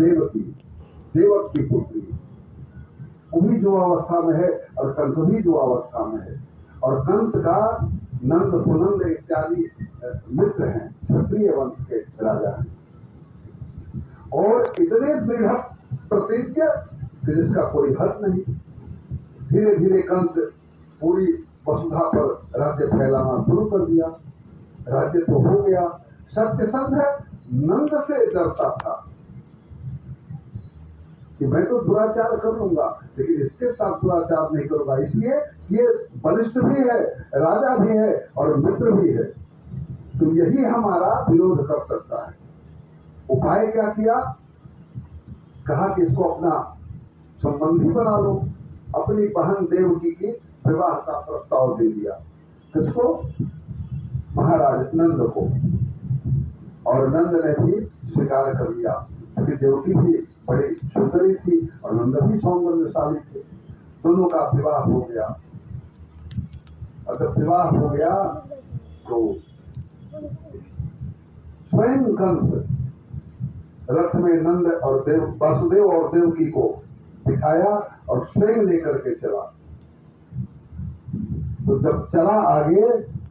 देवकी, देवक की पुत्री, वो भी जो अवस्था में है और कंस भी जो अवस्था में है। और कंस का नंद, सुनंद इत्यादि मित्र हैं, क्षत्रिय वंश के राजा हैं, और इतने दृढ़ प्रतिज्ञ कि जिसका कोई हद नहीं। धीरे धीरे कंस पूरी वसुधा पर राज्य फैलाना शुरू कर दिया। राज्य तो हो गया। सत्यसंध नंद से डरता था कि मैं तो दुराचार कर लूंगा, लेकिन इसके साथ दुराचार नहीं करूंगा, इसलिए ये बलिष्ठ भी है, राजा भी है और मित्र भी है, तो यही हमारा विरोध कर सकता है। उपाय क्या किया? कहा कि इसको अपना संबंधी बना लो। अपनी बहन देवकी की विवाह का प्रस्ताव दे दिया। किसको? महाराज नंद को। और नंद ने भी स्वीकार कर लिया, क्योंकि देवकी भी बड़ी सुंदरी थी और नंद भी सौंदर्यशाली थे। दोनों का विवाह हो गया। और जब विवाह हो गया तो स्वयं कंस रथ में नंद और वासुदेव और देवकी को दिखाया और स्वयं लेकर के चला। तो जब चला आगे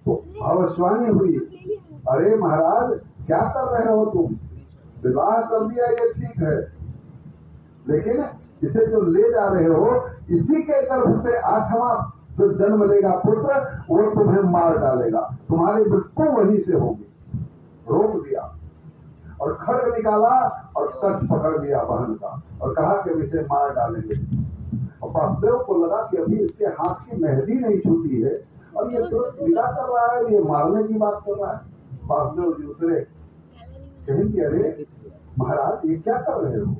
तो भविष्यवाणी हुई, अरे महाराज क्या कर रहे हो तुम? विवाह कर दिया ये ठीक है, लेकिन इसे जो ले जा रहे हो, इसी के गर्भ से 8वां जो जन्म लेगा पुत्र, वो तुम्हें मार डालेगा, तुम्हारी मृत्यु वहीं से होगी। रोक दिया और खड्ग निकाला और कच्छ पकड़ लिया बहन का और कहा कि इसे मार डालेंगे। और वासुदेव को लगा कि अभी इसके हाथ की मेहंदी नहीं छूटी है और ये तो विदा कर रहा है, ये मारने की बात कर रहा है। वासुदेव जी उतरे, कहेंगे अरे महाराज ये क्या कर रहे हो?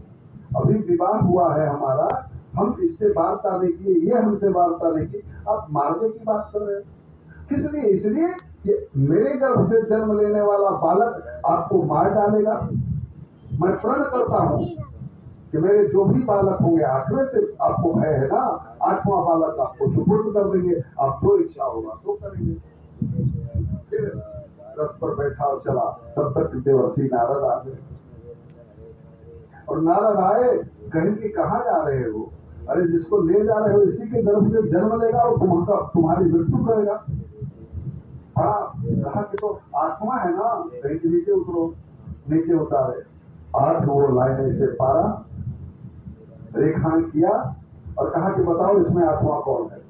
अभी विवाह हुआ है हमारा, हम इससे वार्ता नहीं की, ये हमसे वार्ता नहीं की, आप मारने की बात कर रहे हो। किस लिए? इसलिए कि मेरे गर्भ से जन्म लेने वाला बालक आपको मार डालेगा। मैं प्रण करता हूं कि मेरे जो भी बालक होंगे, 8वें से आपको भय है ना, 8वां बालक आपको सुपुर्द कर देंगे, आप जो इच्छा होगा तो करेंगे। फिर रथ पर बैठा और चला, तब तक देवर्षि नारद आ गए। और नारद आए, कहें कि कहाँ जा रहे हो? अरे जिसको ले जा रहे हो इसी के गर्भ से जन्म लेगा और तुम्हारी मृत्यु करेगा। कहा कि तो 8वां है ना, कहीं नीचे उतरो। नीचे उतारे, 8 वो लाइनें से पारा रेखाएं किया और कहा कि बताओ इसमें 8वां कौन है?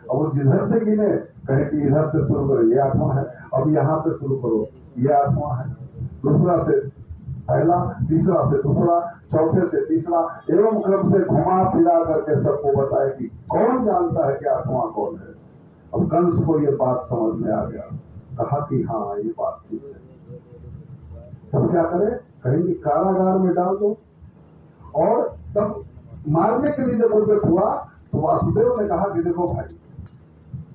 और वो जिधर से गिने, कहे कि इधर से शुरू करो, ये 8वां है। अब यहाँ से शुरू करो, ये 8वां है। दूसरा से पहला, तीसरा से दूसरा, चौथे से तीसरा, एवं क्रम से घुमा फिरा करके सबको बताए कि कौन जानता है कि 8वां कौन है। अब कंस को ये बात समझ में आ गया, कहा कि हाँ ये बात ठीक है। तब क्या करे? कहेंगे कारागार में डाल दो। और तब मारने के लिए जब उद्यत हुआ तो वासुदेव ने कहा कि देखो भाई,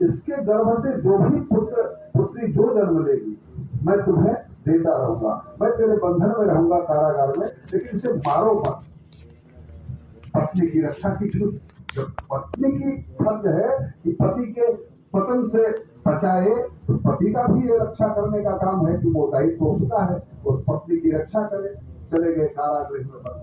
इसके गर्भ से जो भी पुत्र पुत्री जो जन्म लेगी, मैं तुम्हें देता रहूंगा, मैं तेरे बंधन में रहूंगा कारागार में, लेकिन इसे मारो मत। पत्नी की रक्षा की जब पत्नी की फर्ज है कि पति के पतन से बचाए, तो पति का भी ये रक्षा करने का काम है कि वो दायित्व उसका है, उस पत्नी की रक्षा करे। चले गए कारागृह में।